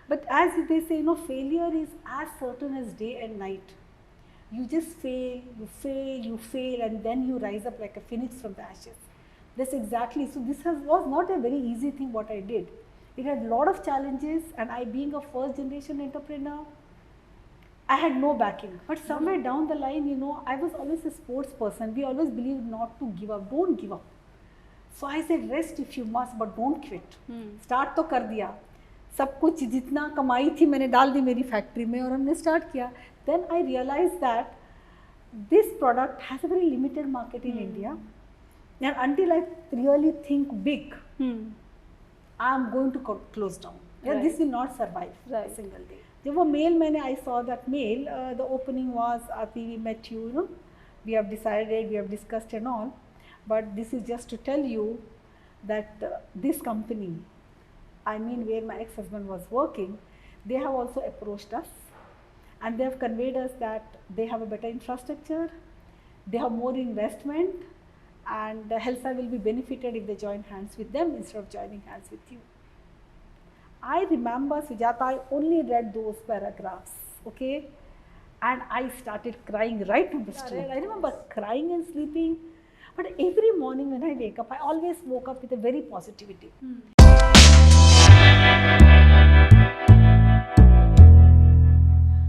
But as they say, failure is as certain as day and night. You just fail, you fail, you fail, and then you rise up like a phoenix from the ashes. That's exactly. So this was not a very easy thing what I did. It had a lot of challenges, and I, being a first generation entrepreneur, I had no backing. But somewhere down the line, I was always a sports person. We always believe not to give up. Don't give up. So I said, rest if you must, but don't quit. Start तो कर दिया, सब कुछ जितना कमाई थी मैंने डाल दी मेरी फैक्ट्री में और हमने स्टार्ट किया. Then I realized that this product has a very limited market in India, and until I really think big, I'm going to close down. Yeah, this will not survive a single day. जब वो mail मैंने, I saw that mail, the opening was, Aarti, we met you, we have decided, we have discussed and all, but this is just to tell you that this company, I mean where my ex-husband was working, they have also approached us, and they have conveyed us that they have a better infrastructure, they have more investment, and Helsa will be benefited if they join hands with them instead of joining hands with you. I remember, Sujata, I only read those paragraphs, okay, and I started crying right on the street. I remember crying and sleeping, but every morning when I wake up, I always woke up with a very positivity.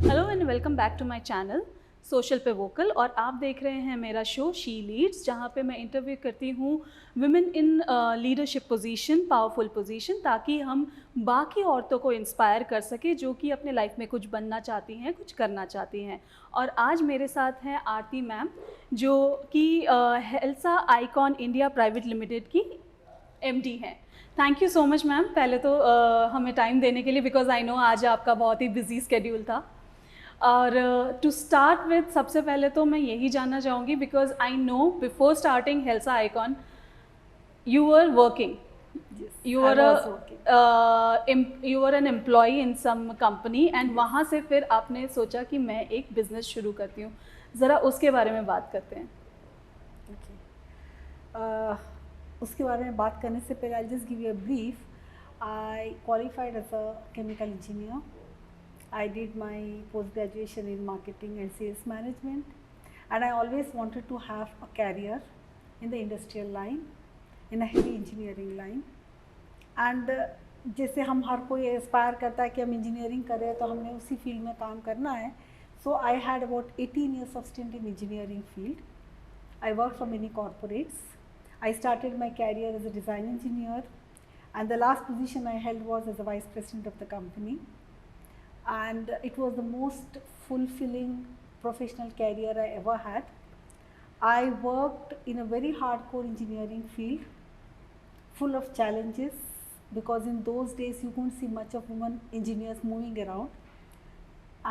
Hello and welcome back to my channel social पे vocal, और आप देख रहे हैं मेरा show she Leeds, जहाँ पे मैं इंटरव्यू करती हूँ women in leadership position, powerful position, ताकि हम बाकी औरतों को इंस्पायर कर सके जो कि अपने लाइफ में कुछ बनना चाहती हैं, कुछ करना चाहती हैं. और आज मेरे साथ हैं आरती मैम, जो कि हेल्सा आइकॉन इंडिया प्राइवेट लिमिटेड की MD हैं. Thank you so much ma'am, पहले तो हमें टाइम देने के लिए, बिकॉज आई नो आज आपका बहुत ही बिजी स्केड्यूल था. और टू स्टार्ट विथ, सबसे पहले तो मैं यही जानना चाहूँगी, because I know before starting Helsa icon you were working. Yes, you I were was working. you were an employee in some company, and वहाँ से फिर आपने सोचा कि मैं एक बिजनेस शुरू करती हूँ. ज़रा उसके बारे में बात करते हैं. उसके बारे में बात करने से पहले I'll just give you a brief. I qualified as a chemical engineer. I did my post graduation in marketing and sales management, and I always wanted to have a career in the industrial line, in a heavy engineering line. And जैसे हम हर कोई Aspire करता है कि हम engineering करें तो हमने उसी फील्ड में काम करना है. So I had about 18 years of stint in engineering field. I worked for many corporates. I started my career as a design engineer, and the last position I held was as a vice president of the company. And it was the most fulfilling professional career I ever had. I worked in a very hardcore engineering field, full of challenges, because in those days you couldn't see much of women engineers moving around.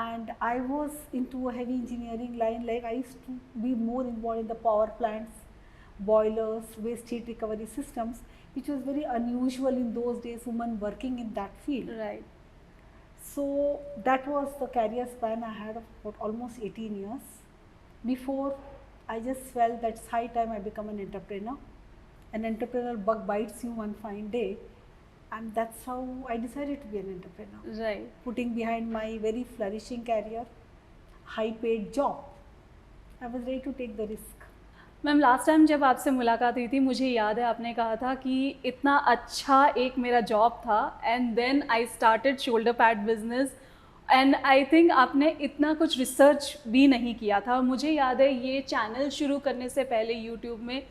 And I was into a heavy engineering line, like I used to be more involved in the power plants, boilers, waste heat recovery systems, which was very unusual in those days, women working in that field. Right. So that was the career span I had of about almost 18 years. Before, I just felt that it's high time I become an entrepreneur. An entrepreneurial bug bites you one fine day, and that's how I decided to be an entrepreneur. Right. Putting behind my very flourishing career, high paid job, I was ready to take the risk. Ma'am, last time जब आपसे मुलाकात हुई थी, मुझे याद है आपने कहा था कि इतना अच्छा एक मेरा जॉब था, and then I started shoulder pad business, and I think आपने इतना कुछ रिसर्च भी नहीं किया था. मुझे याद है ये चैनल शुरू करने से पहले यूट्यूब में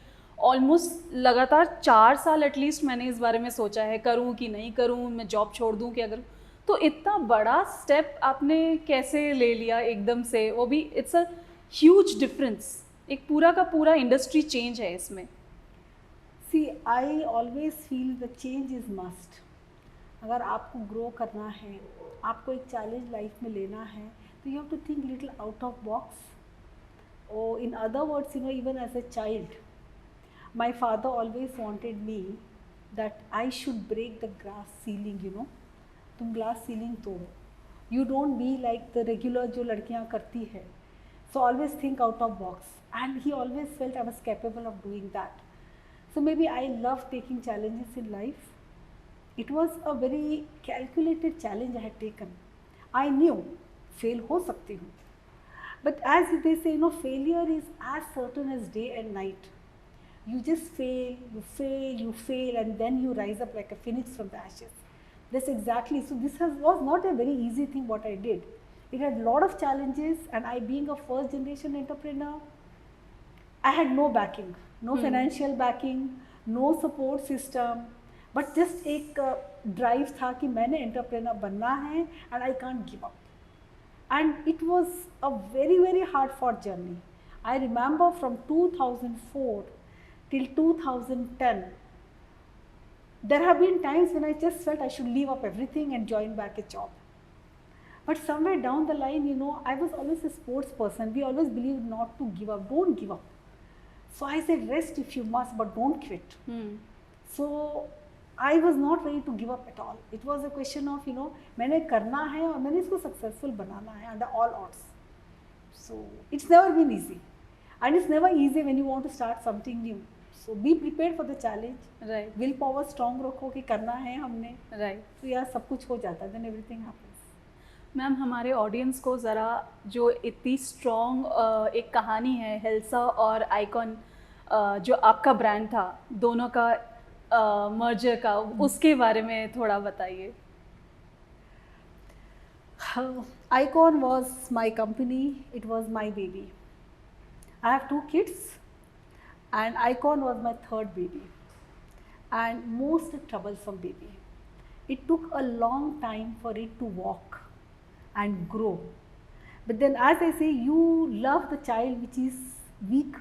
ऑलमोस्ट लगातार 4 साल एटलीस्ट मैंने इस बारे में सोचा है, करूँ कि नहीं करूँ, मैं जॉब छोड़ दूँ कि अगर. तो इतना बड़ा स्टेप आपने कैसे ले लिया एकदम से, वो भी इट्स अ ह्यूज डिफरेंस, एक पूरा का पूरा इंडस्ट्री चेंज है इसमें. See I always feel the change is must. अगर आपको ग्रो करना है, आपको एक चैलेंज लाइफ में लेना है, तो you have to think little out of box. और in other words, even as a child, my father always wanted me that I should break the glass ceiling. तुम ग्लास सीलिंग तोड़ो, you don't be like the regular जो लड़कियाँ करती है. So always think out of box, and he always felt I was capable of doing that. So maybe I love taking challenges in life, It was a very calculated challenge I had taken. I knew fail हो सकती हूँ, but as they say, failure is as certain as day and night. You just fail, you fail, you fail, and then you rise up like a phoenix from the ashes. That's exactly. So this was not a very easy thing what I did. It had a lot of challenges, and I, being a first generation entrepreneur, I had no backing, no financial backing, no support system, but just एक drive था कि मैंने entrepreneur बनना है and I can't give up. And it was a very, very hard fought journey. I remember from 2004 till 2010, there have been times when I just felt I should leave up everything and join back a job. But somewhere down the line, I was always a sports person. We always believed not to give up, don't give up. So I said, rest if you must, but don't quit. So I was not ready to give up at all. It was a question of, मैंने करना है और मैंने इसको successful बनाना है under all odds. So it's never been easy. And it's never easy when you want to start something new. So be prepared for the challenge. Right. Willpower strong रखो कि करना है हमने. Right. तो यार सब कुछ हो जाता है, then everything happens. मैम हमारे ऑडियंस को ज़रा जो इतनी स्ट्रॉन्ग एक कहानी है हेल्सा और आइकॉन जो आपका ब्रांड था दोनों का मर्जर का उसके बारे में थोड़ा बताइए. Icon was my company, it was my baby. I have 2 kids and Icon was my 3rd baby and most troublesome baby. It took a long time for it to walk and grow. But then as I say, you love the child which is weak,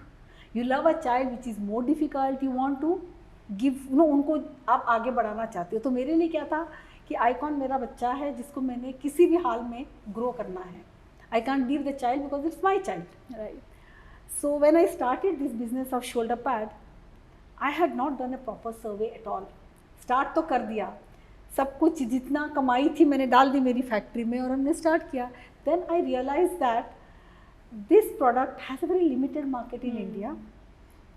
you love a child which is more difficult, you want to give, उनको आप आगे बढ़ाना चाहते हो. तो मेरे लिए क्या था कि आइकॉन मेरा बच्चा है जिसको मैंने किसी भी हाल में ग्रो करना है. I can't leave the child because it's my child. Right. So when I started this business of shoulder pad, I had not done a proper survey at all. Start तो कर दिया, सब कुछ जितना कमाई थी मैंने डाल दी मेरी फैक्ट्री में और हमने स्टार्ट किया. Then I realized that this product has a very limited market in India,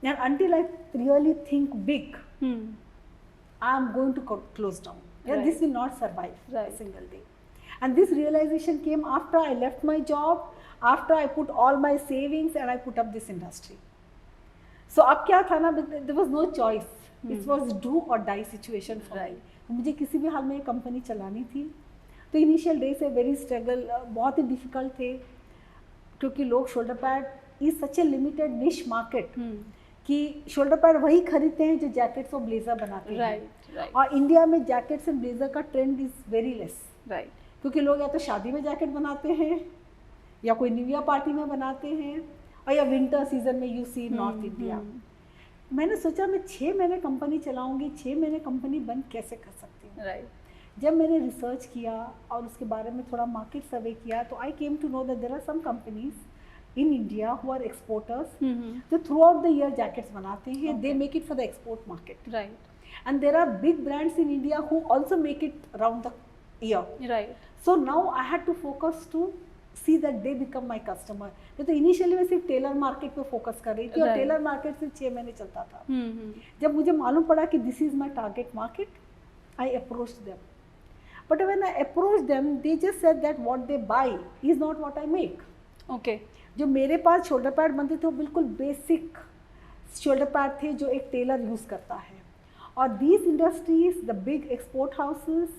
and until I really think big, I'm going to close down. Yeah, this will not survive a single day. And this realization came after I left my job, after I put all my savings and I put up this industry. So अब क्या था ना, there was no choice. It was do or die situation for me. मुझे किसी भी हाल में company चलानी थी. तो इनिशियल डे से वेरी स्ट्रगल, बहुत ही डिफिकल्ट थे क्योंकि लोग shoulder pad is such A limited निश मार्केट कि शोल्डर पैड वही खरीदते हैं जो जैकेट्स और ब्लेजर बनाते हैं. और इंडिया में जैकेट्स एंड ब्लेजर का ट्रेंड इज वेरी लेस. क्योंकि लोग या तो शादी में जैकेट बनाते हैं या कोई न्यू ईयर पार्टी में बनाते हैं और या विंटर सीजन में यू सी नॉर्थ इंडिया. मैंने सोचा मैं 6 महीने कंपनी चलाऊंगी, 6 महीने कंपनी बंद कैसे कर सकती हूँ. जब मैंने रिसर्च किया और उसके बारे में थोड़ा मार्केट सर्वे किया तो I came to know that there are some companies in India who are exporters जो throughout the year jackets बनाते हैं. They make it for the export market. And there are big brands in India who also make it around the year. So now I had to focus to see that they become my customer. तो initially मैं सिर्फ Taylor market पे focus कर रही थी और Taylor market सिर्फ 6 महीने चलता था. जब मुझे मालूम पड़ा कि this is my target market, I approached them. But when I approached them, they just said that what they buy is not what I make. Okay. जो मेरे पास शोल्डर पैड बनते थे वो बिल्कुल बेसिक शोल्डर पैड थे जो एक Taylor use करता है. और these industries, the big export houses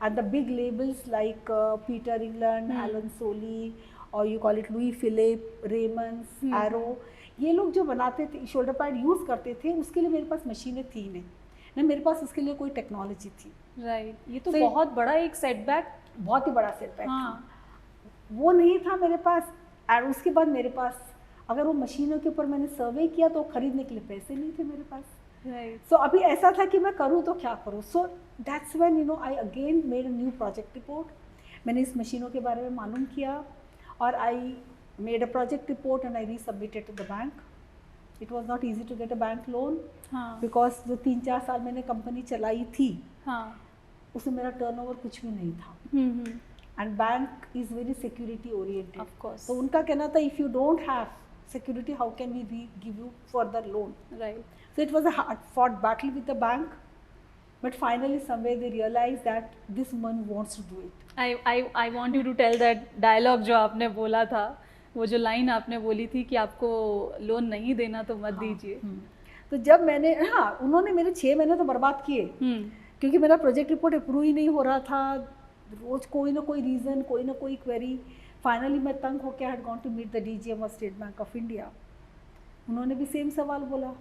and the big labels like Peter England, Alan Solly, or you call it Louis Philippe, Raymond's, Arrow, ये लोग जो बनाते थे शोल्डर पैड यूज़ करते थे उसके लिए मेरे पास मशीनें थी नहीं, ना मेरे पास उसके लिए कोई टेक्नोलॉजी थी. ये तो बहुत बड़ा एक सेटबैक, बहुत ही बड़ा सेटबैक था. वो नहीं था मेरे पास. और उसके बाद मेरे पास अगर वो मशीनों के ऊपर मैंने सर्वे किया तो खरीदने के लिए पैसे नहीं थे मेरे पास. सो अभी ऐसा था कि मैं करूँ तो क्या करूँ. So that's when I again made a new project report. मैंने इस मशीनों के बारे में मालूम किया और I made a project report and I resubmitted to the bank. It was not easy to get a bank loan because जो 3-4 साल मैंने कंपनी चलाई थी उसमें मेरा टर्नओवर कुछ भी नहीं था. And bank is very security oriented. तो उनका कहना था if you don't have security how can we give you further loan. So it was a hard fought battle with the bank. But finally, somewhere they realized that this woman wants to do it. I want you to tell that dialogue जो आपने बोला था, वो जो line आपने बोली थी कि आपको लोन नहीं देना तो मत दीजिए. तो जब मैंने, हाँ, उन्होंने मेरे 6 महीने तो बर्बाद किए, क्योंकि मेरा प्रोजेक्ट रिपोर्ट अप्रूव ही नहीं हो रहा था. रोज कोई ना कोई रीज़न, कोई ना कोई क्वेरी. फाइनली मैं तंग होकर had gone to meet the DGM of State Bank of India. उन्होंने भी सेम सवाल बोला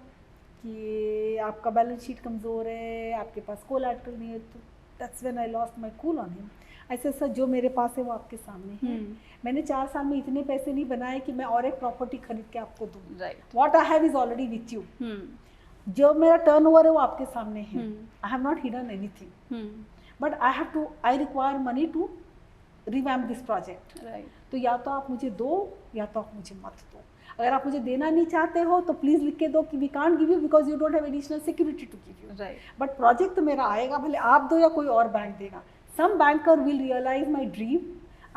कि आपका बैलेंस शीट कमज़ोर है, आपके पास कोलैटरल नहीं है. तो that's when I lost my cool on him. ऐसे सर जो मेरे पास है वो आपके सामने है. मैंने 4 साल में इतने पैसे नहीं बनाए कि मैं और एक प्रॉपर्टी खरीद के आपको दूँ. What I have is already with you. जो मेरा टर्नओवर है वो आपके सामने है. I have not hidden anything, but I require money to revamp this project. तो या तो आप मुझे दो या तो आप मुझे मत दो. अगर आप मुझे देना नहीं चाहते हो तो प्लीज लिख के दो कि we can't give you because you don't have additional security to give you. But project तो मेरा आएगा, भले आप दो या कोई और बैंक देगा. Some banker will realize my dream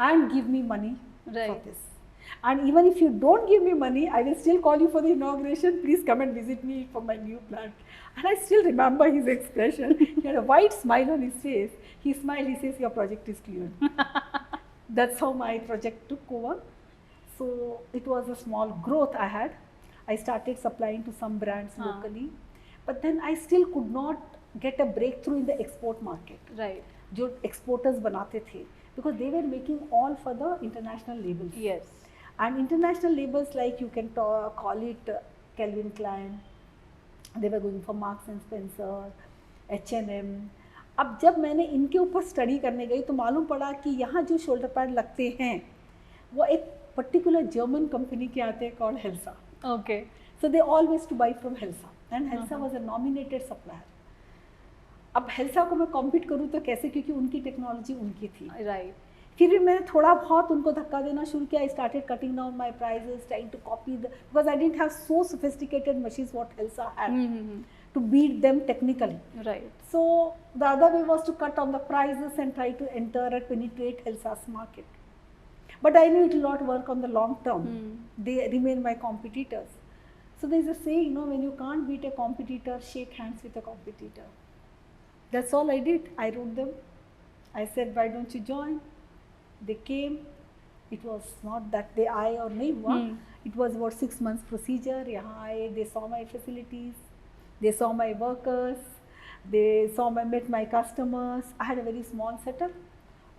and give me money for this. And even if you don't give me money, I will still call you for the inauguration. Please come and visit me for my new plant. And I still remember his expression. He had a wide smile on his face. He smiled. He says, "Your project is cleared." That's how my project took over. So it was a small growth I had. I started supplying to some brands locally, but then I still could not get a breakthrough in the export market. जो exporters बनाते थे, because they were making all for the international labels. And international labels like you can call it Calvin Klein, they were going for Marks and Spencer, H&M. अब जब मैंने इनके ऊपर study करने गई तो मालूम पड़ा कि यहाँ जो शोल्डर पैड लगते हैं वो एक पर्टिकुलर जर्मन कंपनी के आते हैं called Helsa. Okay. So they always to buy from Helsa and Helsa was a nominated supplier. अब हेल्सा को मैं कॉम्पीट करूँ तो कैसे, क्योंकि उनकी टेक्नोलॉजी उनकी थी. फिर भी मैंने थोड़ा बहुत उनको धक्का देना शुरू किया. I started cutting down my prices, trying to copy because I didn't have so sophisticated machines what Helsa had to beat them technically. So the other way was to cut on the prices and try to enter and penetrate Helsa's market. But I knew it will not work on the long term. They remain my competitors. So there is a saying, when you can't beat a competitor, shake hands with a competitor. That's all I did. I wrote them. I said, why don't you join? They came. It was not that they aye or nahi hua. It was about 6 months procedure. Yahan aaye, they saw my facilities. They saw my workers. They met my customers. I had a very small setup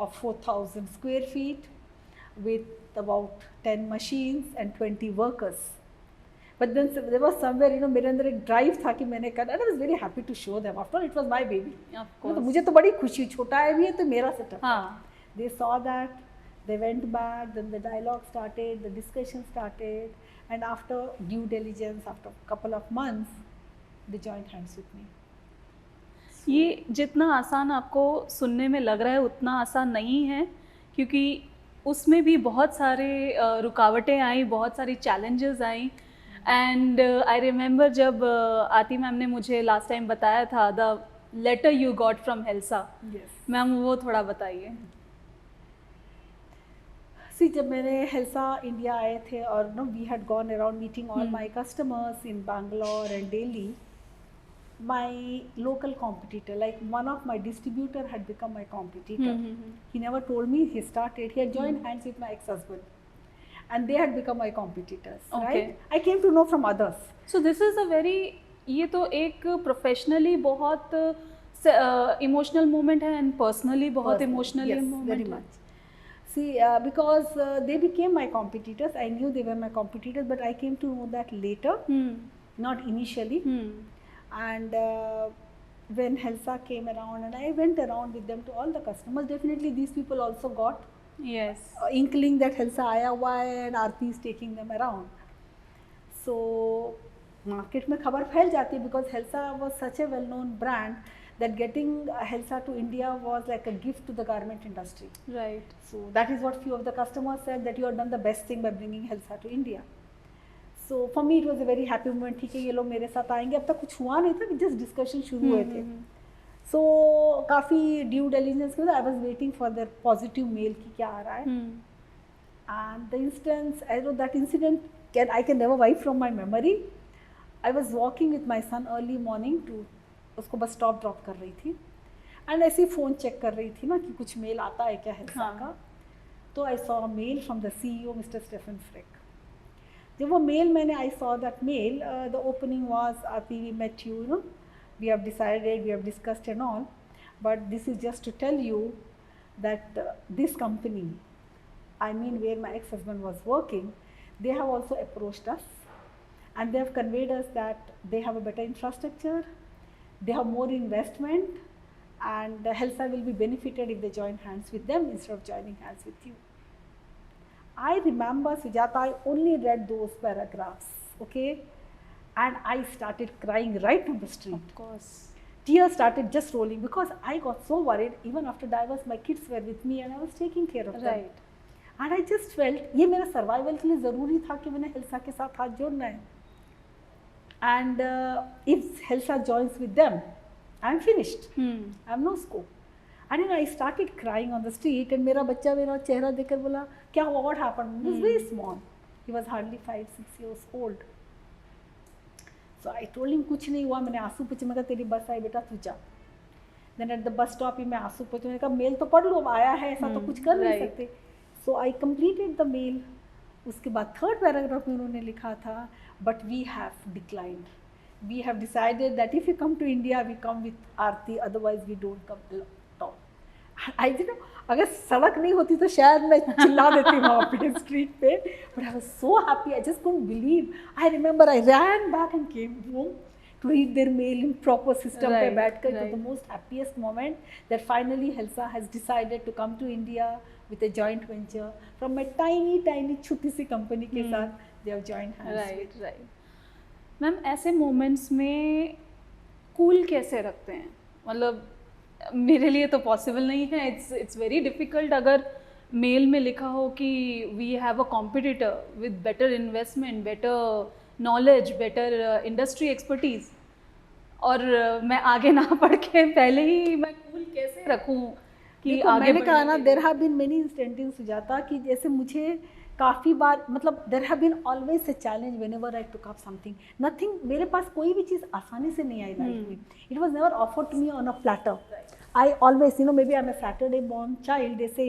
of 4,000 square feet with about 10 machines and 20 workers. But then there was somewhere, मेरे अंदर एक drive था कि मैंने करना. I was very happy to show them. After all, it was my baby. तो मुझे तो बड़ी खुशी, छोटा है भी है तो मेरा setup. They saw that. They went back. Then the dialogue started. The discussion started. And after due diligence, after a couple of months, they joined hands with me. ये जितना आसान आपको सुनने में लग रहा है उतना आसान नहीं है, क्योंकि उसमें भी बहुत सारे रुकावटें आई, बहुत सारी चैलेंजेस आई. एंड आई रिमेंबर जब आती मैम ने मुझे लास्ट टाइम बताया था the letter you got from Helsa. Ma'am वो थोड़ा बताइए. जब मैंने हेल्सा इंडिया आए थे और we had gone around meeting all my customers in Bangalore and Delhi, my local competitor, like one of my distributor had become my competitor. He never told me he started. He had joined hands with my ex-husband and they had become my competitors. Right? I came to know from others. So this is a very, ये तो एक professionally बहुत emotional moment है and personally बहुत emotional moment. Very much. See, because they became my competitors. I knew they were my competitors, but I came to know that later, not initially. And when Helsa came around and I went around with them to all the customers, definitely these people also got inkling that Helsa aaya hua hai and Aarti is taking them around. So market mein khabar phail jati hai because Helsa was such a well known brand that getting Helsa to India was like a gift to the garment industry. Right. So that is what few of the customers said, that you have done the best thing by bringing Helsa to India. So for me it was a very happy moment. ठीक है, ये लोग मेरे साथ आएंगे. अब तक कुछ हुआ नहीं था, जस्ट डिस्कशन शुरू हुए थे. सो काफ़ी ड्यू डिलिजेंस के बाद I was waiting for the positive mail कि क्या आ रहा है. And the instance, I know that incident I can never wipe from my memory. I was walking with my son early morning to उसको bus stop drop कर रही थी and ऐसे ही फ़ोन चेक कर रही थी ना कि कुछ मेल आता है क्या हेल्सा हाँ. का. तो I saw mail from the CEO Mister Stefan Frick. जब वो मेल मैंने I saw that mail, the opening was Aarti we met you know, we have decided, we have discussed and all, but this is just to tell you that this company, I mean where my ex-husband was working, they have also approached us and they have conveyed us that they have a better infrastructure, they have more investment, and HELSA will be benefited if they join hands with them instead of joining hands with you. I remember, Sujata, I only read those paragraphs, okay, and I started crying right on the street. Of course. Tears started just rolling because I got so worried. Even after divorce, my kids were with me and I was taking care of them. Right. And I just felt ये मेरा survival के लिए ज़रूरी था कि मैंने हेल्सा के साथ हाथ जोड़ना है. And if HELSA joins with them, I'm finished. I have no scope. And then I started crying on the street and मेरा बच्चा मेरा चेहरा देखकर बोला क्या हुआ, what happened? He was very small. He was hardly 5-6 years old. So I told him कुछ नहीं हुआ. मैंने आंसू पूछे, मैं कहा तेरी बस आई बेटा तू जा. Then at the bus stop ही मैं आंसू पूछे, मैंने कहा मेल तो पढ़ लो, अब आया है, ऐसा तो कुछ कर नहीं सकते. So I completed the mail. उसके बाद थर्ड पैराग्राफ में उन्होंने लिखा था but we have declined. We have decided that if you come to India, we come with Aarti, otherwise we don't come at all. I didn't know, अगर सड़क नहीं होती तो शायद मैं चिल्ला देती वहाँ पे स्ट्रीट पे. But I was so happy, I just couldn't believe. I remember I ran back and came home to read their mail in proper system पे बैठकर. It was the most happiest moment that finally HELSA has decided to come to India with a joint venture from a tiny छोटी सी company के साथ. They have joined hands. Right, right. Ma'am ऐसे moments में cool कैसे रखते हैं? मतलब मेरे लिए तो पॉसिबल नहीं है. It's very difficult. अगर मेल में लिखा हो कि we have a competitor with better investment, better knowledge, better industry expertise, और मैं आगे ना पढ़ के पहले ही मैं कूल कैसे रखूं कि आगे मैंने कहा ना, there have been many instances Sujata कि जैसे मुझे काफ़ी बार, मतलब there have been always a challenge whenever I took up something. Nothing, मेरे पास कोई भी चीज़ आसानी से नहीं आई लाइफ में. It was never offered to me on a platter. I always, maybe I'm a Saturday born child. They say,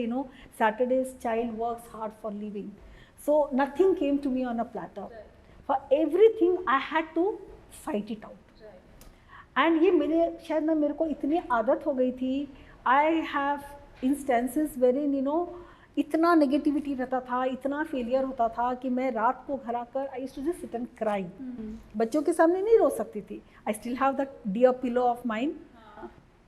Saturday's child works hard for living. So nothing came to me on a platter. For everything, I had to fight it out. And ये शायद ना मेरे को इतनी आदत हो गई थी. I have instances wherein, इतना नेगेटिविटी रहता था, इतना फेलियर होता था कि मैं रात को घर आकर I used to just sit and cry. बच्चों के सामने नहीं रो सकती थी. I still have that dear pillow of mine,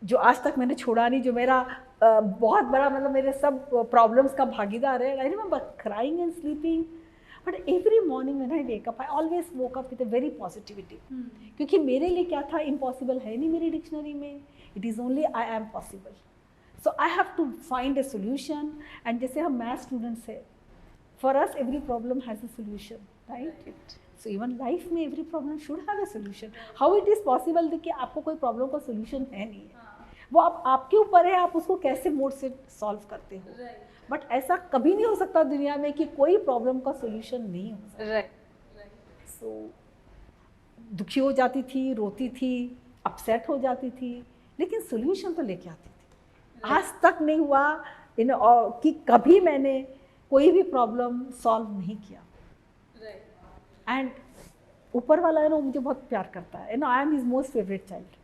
जो आज तक मैंने छोड़ा नहीं, जो मेरा बहुत बड़ा, मतलब मेरे सब प्रॉब्लम्स का भागीदार है. I remember crying and sleeping, but every morning when I wake up, I always woke up with a very positivity. क्योंकि मेरे लिए क्या था, इम्पॉसिबल है नहीं मेरी डिक्शनरी में. It is only I am possible. So I have to find a solution. And जैसे हम मैथ स्टूडेंट्स हैं, for us every problem has a solution, right? So even life में every problem should have a solution. How it is possible कि आपको कोई problem का solution है नहीं है, वो आपके ऊपर है, आप उसको कैसे मोड से सॉल्व करते हो. बट ऐसा कभी नहीं हो सकता दुनिया में कि कोई प्रॉब्लम का सोल्यूशन नहीं हो सकता. सो दुखी हो जाती थी, रोती थी, अपसेट हो जाती थी, लेकिन सोल्यूशन तो लेके आती थी. आज तक नहीं हुआ कि कभी मैंने कोई भी प्रॉब्लम सॉल्व नहीं किया. एंड ऊपर वाला मुझे बहुत प्यार करता है. I am his most favourite child.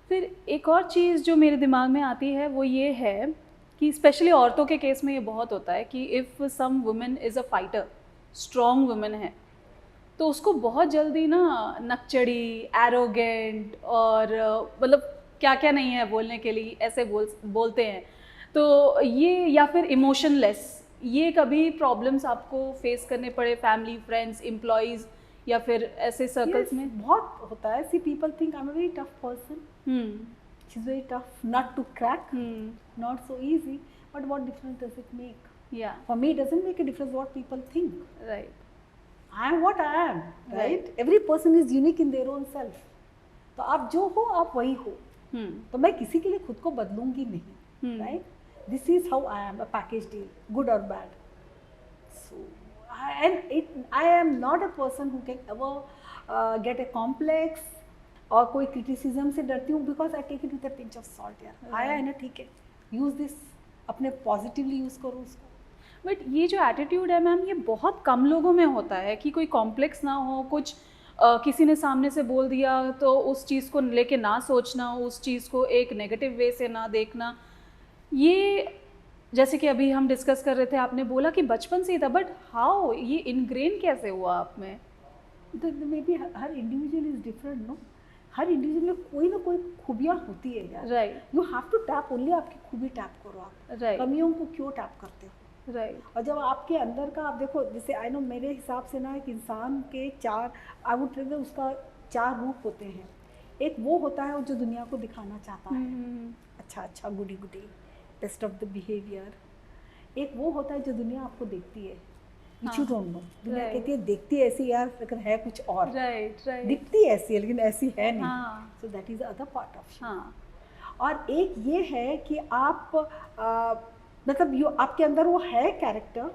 फिर एक और चीज़ जो मेरे दिमाग में आती है वो ये है कि स्पेशली औरतों के केस में ये बहुत होता है कि if some women is a fighter, strong women है, तो उसको बहुत जल्दी ना नकचड़ी, एरोगेंट और मतलब क्या क्या नहीं है बोलने के लिए ऐसे बोलते हैं. तो ये, या फिर इमोशनलेस, ये कभी प्रॉब्लम्स आपको फेस करने पड़े फैमिली, फ्रेंड्स, एम्प्लॉयज़ या फिर ऐसे सर्कल्स में? बहुत होता है. See people think I am a very tough person. She's very tough, not to crack, not so easy. But what difference does it make? Yeah. For me, it doesn't make a difference what people think. Right. I am what I am. Right. Every person is unique in their own self. तो आप जो हो आप वही हो. तो मैं किसी के लिए खुद को बदलूंगी नहीं. Right. This is how I am, a package deal, good or bad. So, I am not a person who can ever get a complex और कोई क्रिटिसिज्म से डरती हूँ because I take it with a pinch of salt यार, आया है ना ठीक है, यूज़ दिस, अपने पॉजिटिवली यूज़ करो उसको। बट ये जो एटीट्यूड है मैम, ये बहुत कम लोगों में होता है कि कोई कॉम्प्लेक्स ना हो, कुछ किसी ने सामने से बोल दिया तो उस चीज़ को लेके ना सोचना, उस चीज़ को एक नेगेटिव वे से ना देखना। ये जैसे कि अभी हम डिस्कस कर रहे थे, आपने बोला कि बचपन से ही था, बट हाउ ये इनग्रेन कैसे हुआ आप में? मे बी हर इंडिविजुअल इज डिफरेंट नो, हर इंडिविजुअल में कोई ना कोई खूबियाँ होती है यार। Right, you have to tap only, आपकी खूबी टैप करो आप, राइट, कमियों को क्यों टैप करते हो? राइट, और जब आपके अंदर का आप देखो, जैसे आई नो मेरे हिसाब से ना एक इंसान के चार, आई वुड से उसका 4 रूप होते हैं। एक वो होता है जो दुनिया को दिखाना चाहता है, अच्छा अच्छा गुडी गुडी, बेस्ट ऑफ द बिहेवियर। एक वो होता है जो दुनिया आपको देखती है, विच यू डोंट नो, दुनिया Right. कहती है देखती है ऐसी यार लेकिन है कुछ और, राइट, राइट, दिखती है ऐसी है लेकिन ऐसी है नहीं। हाँ, so that is the other part of. हाँ, और एक ये है कि आप मतलब यू, आपके अंदर वो है कैरेक्टर,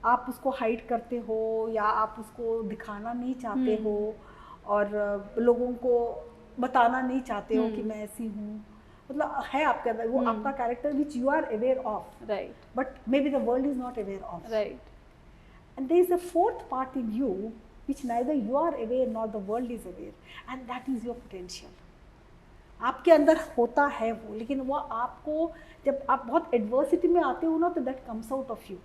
आप उसको हाइड करते हो या आप उसको दिखाना नहीं चाहते हो और लोगों को बताना नहीं चाहते हो कि मैं ऐसी हूँ, मतलब है आपके अंदर वो आपका character which you are aware of, right, but maybe the world is not aware of. Right, And there is a fourth part in you which neither you are aware nor the world is aware, and that is your potential. आपके अंदर होता है वो, लेकिन वो आपको जब आप बहुत एडवर्सिटी में आते हो ना तो that comes out of you,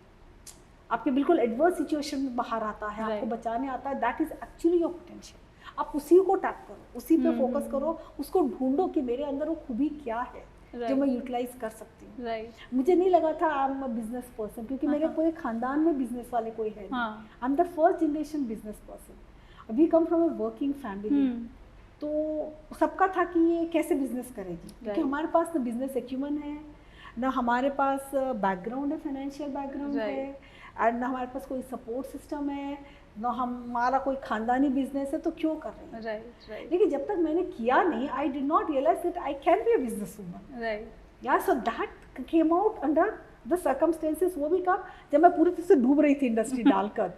आपके बिल्कुल एडवर्स सिचुएशन में बाहर आता है, आपको बचाने आता है, that is actually your potential. आप उसी को टैप करो, उसी पे फोकस करो, उसको ढूंढो कि मेरे अंदर वो खूबी क्या है जो मैं यूटिलाइज कर सकती हूँ। राइट। मुझे नहीं लगा था I am a business person, क्योंकि मेरे पूरे खानदान में बिजनेस वाले कोई है नहीं। I am the first generation business person, we come from a working family. तो सबका था कि ये कैसे बिजनेस करेगी, क्योंकि हमारे पास ना बिजनेस एक्यूमन है, ना हमारे पास बैकग्राउंड है, फाइनेंशियल बैकग्राउंड है, एंड ना हमारे पास कोई सपोर्ट सिस्टम है, ना हमारा कोई खानदानी बिजनेस है, तो क्यों कर रहे हैं। राइट, राइट, लेकिन जब तक मैंने किया नहीं, I did not realise that I can be a business woman. Right, या so that came out under the circumstances. वो भी कब, जब मैं पूरी तरह से डूब रही थी इंडस्ट्री डालकर,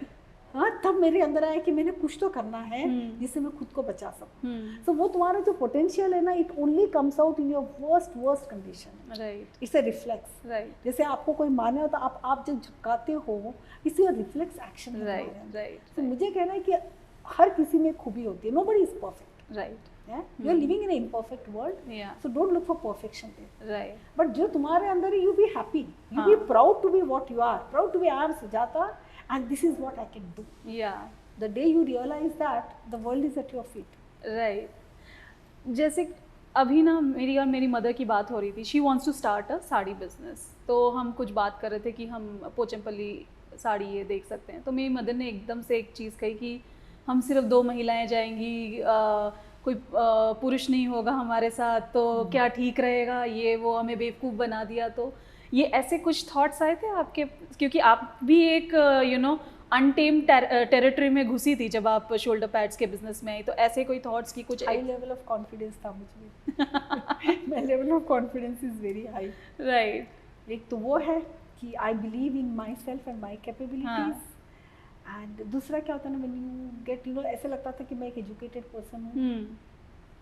हाँ, तब मेरे अंदर आया कि मैंने कुछ तो करना है जिससे मैं खुद को बचा सकूं। सो वो तुम्हारा जो पोटेंशियल है ना, it only comes out in your worst condition. Right, it's a reflex. Right, जैसे आपको कोई माने हो तो आप जब झुकाते हो, it's your reflex action. Right, right. तो मुझे कहना है कि हर किसी में खूबी होती है, nobody is perfect, right, you are living in an imperfect world, so don't look for perfection there. Right, But जो तुम्हारे अंदर है, you be happy, you be proud to be what you are, proud to be I am Sujata and this is what I can do. या The day you realize that, the world is at your feet. Right. जैसे अभी ना मेरी और मेरी mother की बात हो रही थी, she wants to start a sari business. तो हम कुछ बात कर रहे थे कि हम पोचमपल्ली साड़ी ये देख सकते हैं। तो मेरी मदर ने एकदम से एक चीज़ कही कि हम सिर्फ 2 महिलाएं जाएंगी, कोई पुरुष नहीं होगा हमारे साथ, तो क्या ठीक रहेगा, ये वो हमें बेवकूफ़ बना दिया। तो ये ऐसे कुछ थॉट्स आए थे आपके, क्योंकि आप भी एक अनटेम टेरिटरी में घुसी थी जब आप शोल्डर पैड्स के बिजनेस में आई, तो ऐसे कोई थॉट्स की कुछ? हाई लेवल ऑफ कॉन्फिडेंस था मुझमें। My level of confidence is very high. Right. एक तो वो है कि आई believe in my self and my capabilities, and दूसरा क्या होता है ना, व्हेन यू गेट ऐसे लगता था कि मैं एक एजुकेटेड पर्सन हूँ,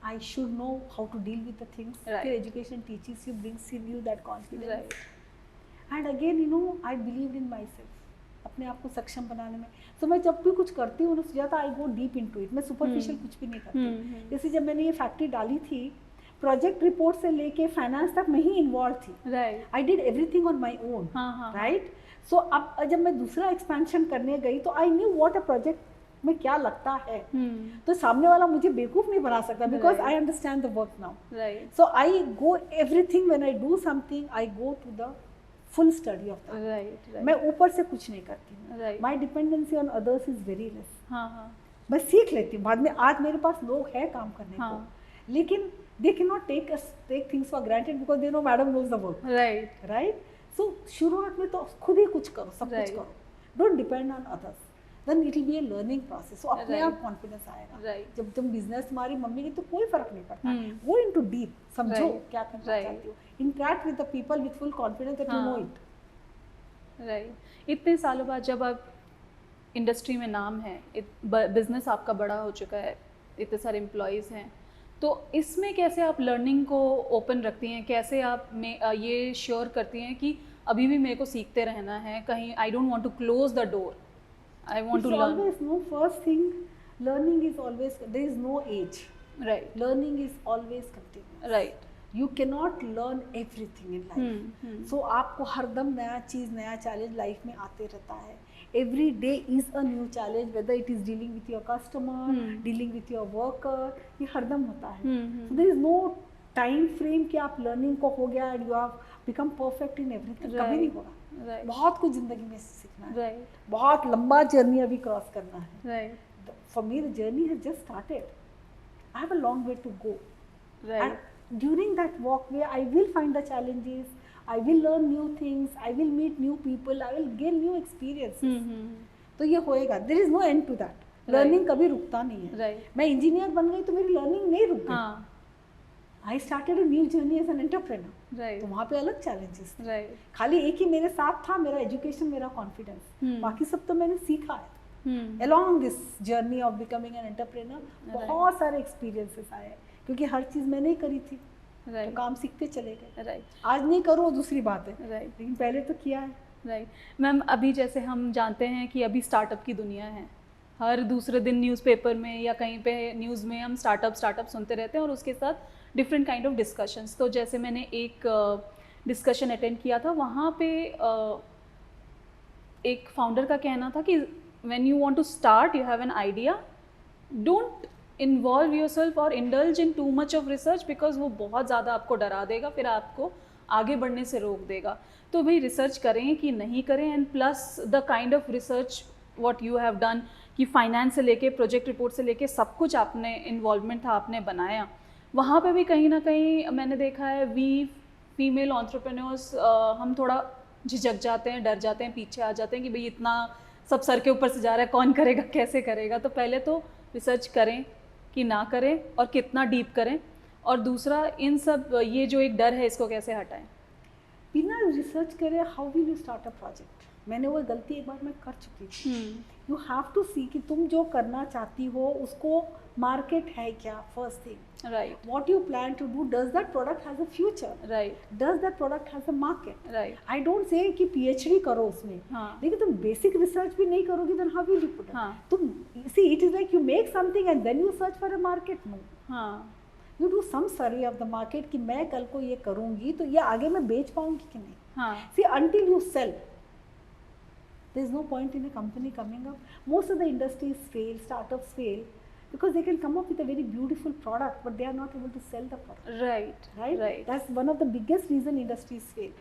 I should know how to deal with the things. फिर education teaches you, brings in you that confidence, and again I believe in my self, अपने आप को सक्षम बनाने में। तो मैं जब भी कुछ करती हूँ ना सुजाता, आई गो डीप इनटू इट, मैं सुपरफिशियल कुछ भी नहीं करती। जैसे जब मैंने ये फैक्ट्री डाली थी, प्रोजेक्ट रिपोर्ट से लेके फाइनेंस तक मैं ही इन्वॉल्व थी। I did everything on my own, right. सो अब जब मैं दूसरा एक्सपेंशन करने गई तो I knew what a project में क्या लगता है। तो सामने वाला मुझे बेवकूफ नहीं बना सकता, because I understand the work now. So I go everything, when I do something I go to the full study of that. मैं ऊपर से कुछ नहीं करती हूँ। My dependency on others is very less. मैं सीख लेती हूँ बाद में। आज मेरे पास लोग हैं काम करने को, लेकिन they cannot take things for granted because they know madam knows the work, right. So शुरुआत में तो खुद ही कुछ करो, सब कुछ करो, don't depend on others, then it will be a learning process. So अपने आप कॉन्फिडेंस आएगा। जब तुम बिजनेस तुम्हारी मम्मी की तो कोई फर्क नहीं पड़ता, go into deep, समझो क्या करना चाहती हो, interact with the people with full confidence that you know it. Right. इतने सालों बाद जब आप इंडस्ट्री में नाम है, बिजनेस आपका बड़ा हो चुका है, इतने सारे एम्प्लॉयज़ हैं, तो इसमें कैसे आप लर्निंग को ओपन रखती हैं, कैसे आप ये श्योर करती हैं कि अभी भी मेरे को सीखते रहना है, कहीं I don't want to close the door, I want to It's learn. always no first thing. Learning is always, there is no age. Right Learning is always continuous. Right. You cannot learn everything in life. So आपको हरदम नया चीज़, नया challenge life में आते रहता है. Every day is a new challenge, whether it is dealing with your customer, dealing with your worker, ये हरदम होता है. So there is no time frame कि आप learning को हो गया and you have become perfect in everything. कभी नहीं होगा. राइट बहुत कुछ जिंदगी में सीखना है. राइट बहुत लंबा जर्नी अभी क्रॉस करना है. Right For me, the journey has just started. I have a long way to go. Right And during that walkway, I will find the challenges. I will learn new things. I will meet new people. I will gain new experiences. तो ये होएगा. There is no end to that. Learning कभी रुकता नहीं है. Right. मैं engineer बन गई तो मेरी लर्निंग नहीं रुक गई. हाँ I started a new journey as an entrepreneur. Right तो वहाँ पे अलग challenges थे. राइट खाली एक ही मेरे साथ था, मेरा एजुकेशन, मेरा कॉन्फिडेंस. बाकी सब तो मैंने सीखा है. Along this journey of becoming an entrepreneur, बहुत सारे experiences आए, क्योंकि हर चीज़ मैंने ही करी थी. तो राइट काम सीखते चले गए. राइट आज नहीं करो वो दूसरी बात है, राइट लेकिन पहले तो किया है. राइट। मैम अभी जैसे हम जानते हैं कि अभी स्टार्टअप की दुनिया है, हर दूसरे दिन न्यूज़पेपर में या कहीं पे न्यूज़ में हम स्टार्टअप सुनते रहते हैं और उसके साथ डिफरेंट काइंड ऑफ डिस्कशंस. तो जैसे मैंने एक डिस्कशन अटेंड किया था, वहाँ पे एक फाउंडर का कहना था कि when you want to start, you have an idea, don't involve yourself or indulge in too much of research because वो बहुत ज़्यादा आपको डरा देगा, फिर आपको आगे बढ़ने से रोक देगा. तो भाई रिसर्च करें कि नहीं करें, and plus the kind of research what you have done कि फाइनेंस से लेके प्रोजेक्ट रिपोर्ट से लेके सब कुछ आपने इन्वॉल्वमेंट था, आपने बनाया. वहाँ पे भी कहीं ना कहीं मैंने देखा है वी फीमेल एंटरप्रेन्योर्स हम थोड़ा झिझक जाते हैं, डर जाते हैं, पीछे आ जाते हैं कि भाई इतना सब सर के ऊपर से जा रहा है, कौन करेगा, कैसे करेगा. तो पहले तो रिसर्च करें कि ना करें और कितना डीप करें, और दूसरा इन सब ये जो एक डर है इसको कैसे हटाएं. बिना रिसर्च करे how will you start a project. मैंने वो गलती एक बार मैं कर चुकी थी. यू हैव टू सी कि तुम जो करना चाहती हो उसको मार्केट है क्या. First thing, right what you plan to do, does that product has a future, right does that product has a market. Right. I don't say कि PhD करो उसमें, हाँ लेकिन तुम बेसिक रिसर्च भी नहीं करोगी then how will you put it. हाँ तुम see it is like you make something and then you search for a market. No, हाँ you do some survey of the market कि मैं कल को ये करूँगी तो ये आगे मैं बेच पाऊँगी कि नहीं. हाँ See, until you sell, there is no point in a company coming up. Most of the industries fail, startups fail, because they can come up with a very beautiful product, but they are not able to sell the product. Right Right? Right That's one of the biggest reason industries fail.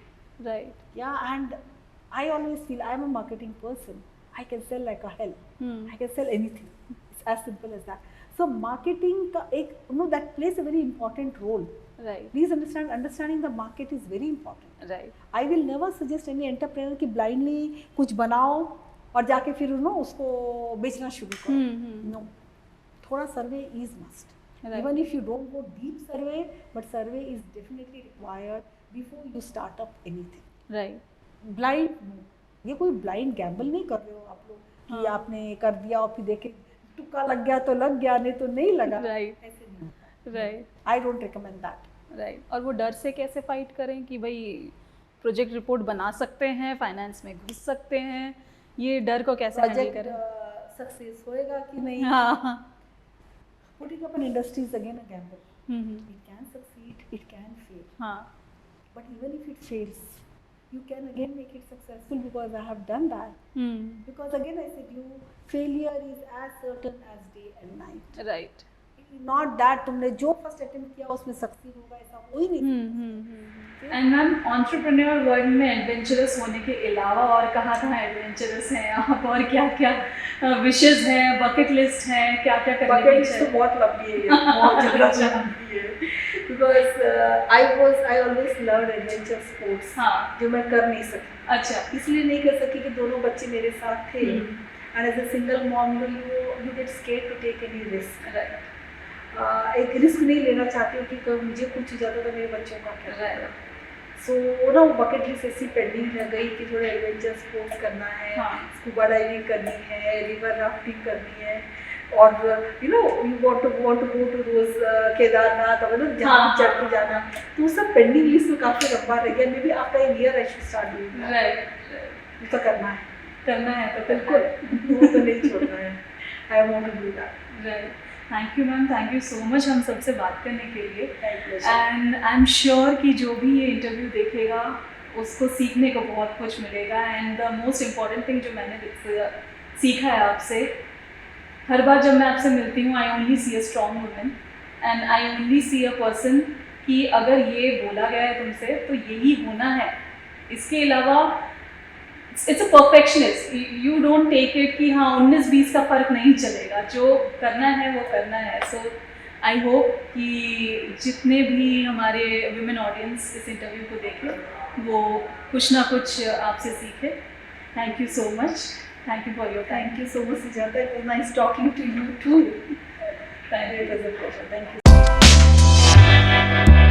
Right. Yeah, and I always feel I am a marketing person. I can sell like a hell. I can sell anything. It's as simple as that. So marketing का एक that plays a very important role. Right Please understand, understanding the market is very important. Right. I will never suggest any entrepreneur कि blindly कुछ बनाओ और जाके फिर उसको बेचना शुरू करो. No, थोड़ा survey is must. Right. Even if you don't go deep survey, but survey is definitely required before you start up anything. Right Blind no. ये कोई blind gamble नहीं कर रहे हो आप लोग कि हाँ. आपने कर दिया और फिर देखे तुक्का लग गया तो लग गया, नहीं तो नहीं लगा. Right. ऐसे नहीं होता. Right I don't recommend that. Right. और वो डर से कैसे फाइट करें कि भाई प्रोजेक्ट रिपोर्ट बना सकते हैं, फाइनेंस में घुस सकते हैं, ये डर को कैसे हैंडल प्रोजेक्ट करें. सक्सेस होएगा कि नहीं. हाँ Putting up an industry is again a gamble. Hmm. It can succeed, it can fail. हाँ But even if it fails, you can again make it successful because I have done that. Because again I said you, failure is as certain as day and night. Right. Not that तुमने जो first attempt किया उसमें succeed होगा, ऐसा हो ही नहीं. And ma'am entrepreneur world में adventurous होने के अलावा और कहाँ एडवेंचरस हैं आप, और क्या क्या विशेस हैं, बकेट लिस्ट हैं, क्या क्या करने बकेट की लिस्ट इच्छा तो है? बहुत लंबी है, बहुत ज़्यादा लंबी है. Because I always loved adventure sports. हाँ. जो मैं कर नहीं सकी. अच्छा. इसलिए नहीं कर सकी कि दोनों बच्चे मेरे साथ थे. And as a single mom, you get scared to take any risk. Right एक रिस्क नहीं लेना चाहती हूँ कि कब मुझे कुछ हो जाता तो मेरे बच्चों का क्या. राइट. सो वो बकेट लिस्ट ऐसी पेंडिंग रह गई कि थोड़े एडवेंचर स्पोर्ट्स करना है, हाँ. स्कूबा डाइविंग करनी है, रिवर राफ्टिंग करनी है. और you know you want to go to those Kedarnath और मतलब जहाँ हाँ, चढ़ के जाना, तो वो सब पेंडिंग लिस्ट में काफ़ी लंबा रह गया। May be after a year I should start doing right, तो करना है तो बिल्कुल, वो तो नहीं छोड़ना है। I want to do that. Right. Thank you ma'am, thank you so much हम सबसे बात करने के लिए। Thank you. And I am sure कि जो भी ये इंटरव्यू देखेगा उसको सीखने को बहुत कुछ मिलेगा। And the most important thing जो मैंने सीखा है आपसे, हर बार जब मैं आपसे मिलती हूँ I only see a strong women and I only see a person कि अगर ये बोला गया है तुमसे तो यही होना है। इसके अलावा it's a perfectionist, you don't take it कि हाँ 19-20 का फ़र्क नहीं चलेगा, जो करना है वो करना है। सो आई होप कि जितने भी हमारे वुमेन ऑडियंस इस इंटरव्यू को देखें वो कुछ ना कुछ आपसे सीखे। Thank you so much, thank you for your time. Thank you so much, Sujata. It was nice talking to you too. Thank you. It was a pleasure. Thank you.